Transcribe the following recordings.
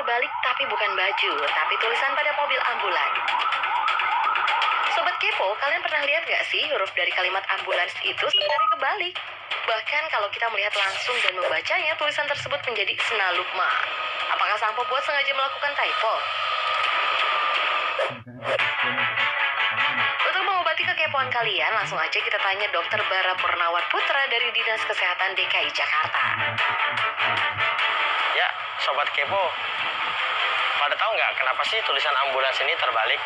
terbalik tapi bukan baju, tapi tulisan pada mobil ambulans. Sobat Kepo, kalian pernah lihat gak sih huruf dari kalimat ambulans itu sebenarnya kebalik? Bahkan kalau kita melihat langsung dan membacanya, tulisan tersebut menjadi senalugma. Apakah sang pembuat sengaja melakukan typo? Untuk mengobati kekepoan kalian, langsung aja kita tanya Dr. Bara Purnawar Putra dari Dinas Kesehatan DKI Jakarta. Ya, Sobat Kepo, pada tahu nggak kenapa sih tulisan ambulans ini terbalik?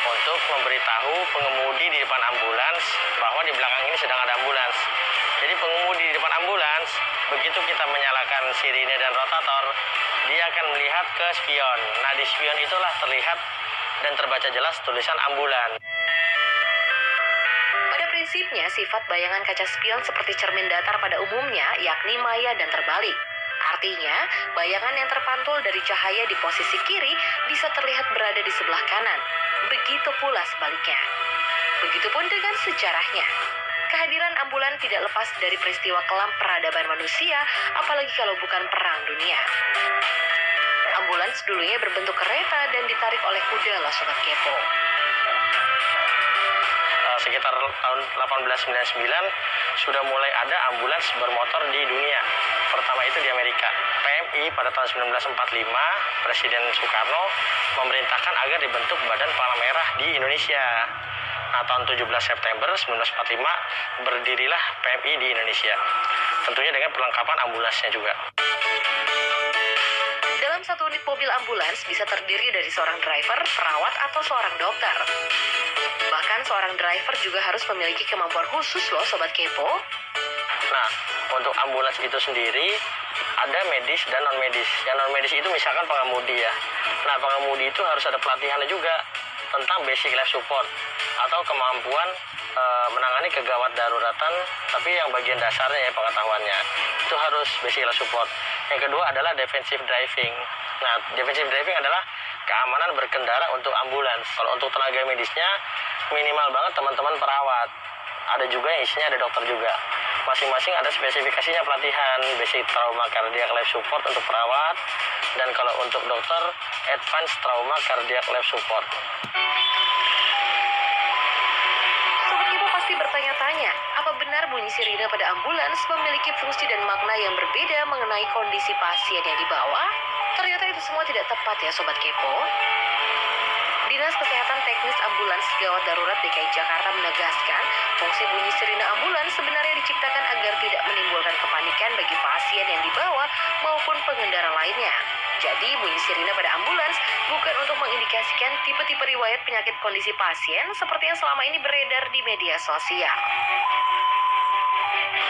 Untuk memberitahu pengemudi di depan ambulans bahwa di belakang ini sedang ada ambulans. Jadi pengemudi di depan ambulans, begitu kita menyalakan sirine dan rotator, dia akan melihat ke spion. Nah, di spion itulah terlihat dan terbaca jelas tulisan ambulans. Pada prinsipnya, sifat bayangan kaca spion seperti cermin datar pada umumnya, yakni maya dan terbalik. Artinya, bayangan yang terpantul dari cahaya di posisi kiri bisa terlihat berada di sebelah kanan. Begitu pula sebaliknya. Begitupun dengan sejarahnya. Kehadiran ambulan tidak lepas dari peristiwa kelam peradaban manusia, apalagi kalau bukan perang dunia. Ambulans dulunya berbentuk kereta dan ditarik oleh kuda loh Sobat Kepo. Sekitar tahun 1899 sudah mulai ada ambulans bermotor di dunia. Pertama itu di Amerika. PMI pada tahun 1945, Presiden Soekarno memerintahkan agar dibentuk Badan Palang Merah di Indonesia. Nah, tahun 17 September 1945 berdirilah PMI di Indonesia. Tentunya dengan perlengkapan ambulansnya juga. Dalam satu unit mobil ambulans bisa terdiri dari seorang driver, perawat, atau seorang dokter. Bahkan seorang driver juga harus memiliki kemampuan khusus loh Sobat Kepo. Nah, untuk ambulans itu sendiri ada medis dan non-medis. Yang non-medis itu misalkan pengemudi ya. Nah, pengemudi itu harus ada pelatihannya juga tentang basic life support atau kemampuan menangani kegawat daruratan, tapi yang bagian dasarnya ya pengetahuannya. Itu harus basic life support. Yang kedua adalah defensive driving. Nah, defensive driving adalah keamanan berkendara untuk ambulans. Kalau untuk tenaga medisnya minimal banget teman-teman perawat. Ada juga yang isinya ada dokter juga. Masing-masing ada spesifikasinya pelatihan, basic trauma cardiac life support untuk perawat, dan kalau untuk dokter, advanced trauma cardiac life support. Sobat Kepo pasti bertanya-tanya, apa benar bunyi sirine pada ambulans memiliki fungsi dan makna yang berbeda mengenai kondisi pasien yang dibawa? Ternyata itu semua tidak tepat ya Sobat Kepo. Dinas Kesehatan Teknis Ambulans Gawat Darurat DKI Jakarta menegaskan, fungsi bunyi sirine ambulans sebenarnya diciptakan agar tidak menimbulkan kepanikan bagi pasien yang dibawa maupun pengendara lainnya. Jadi, bunyi sirine pada ambulans bukan untuk mengindikasikan tipe-tipe riwayat penyakit kondisi pasien seperti yang selama ini beredar di media sosial.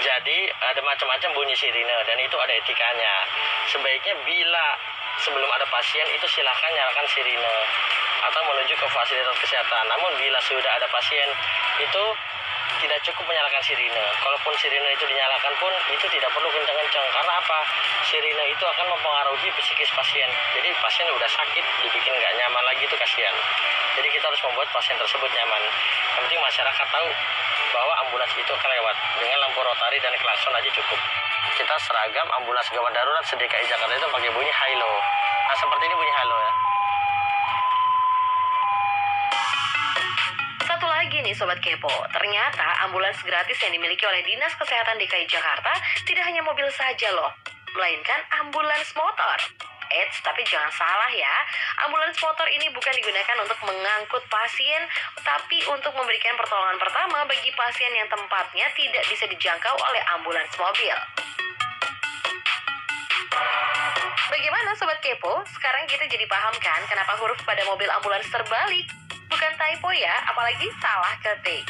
Jadi ada macam-macam bunyi sirine dan itu ada etikanya. Sebaiknya bila sebelum ada pasien itu silakan nyalakan sirine atau menuju ke fasilitas kesehatan. Namun bila sudah ada pasien itu tidak cukup menyalakan sirine. Kalaupun sirine itu dinyalakan pun itu tidak perlu kencang-kencang. Karena apa? Sirine itu akan mempengaruhi psikis pasien. Jadi pasien udah sakit dibikin nggak nyaman lagi itu kasihan. Jadi kita harus membuat pasien tersebut nyaman. Yang penting masyarakat tahu bahwa ambulans itu akan lewat dengan lampu rotari dan klakson aja cukup. Kita seragam ambulans gawat darurat DKI Jakarta itu pakai bunyi halo. Nah, seperti ini bunyi halo ya. Satu lagi nih Sobat Kepo, ternyata ambulans gratis yang dimiliki oleh Dinas Kesehatan DKI Jakarta tidak hanya mobil saja loh, melainkan ambulans motor. Eits, tapi jangan salah ya, ambulans motor ini bukan digunakan untuk mengangkut pasien, tapi untuk memberikan pertolongan pertama bagi pasien yang tempatnya tidak bisa dijangkau oleh ambulans mobil. Bagaimana Sobat Kepo? Sekarang kita jadi paham kan kenapa huruf pada mobil ambulans terbalik? Bukan typo ya, apalagi salah ketik.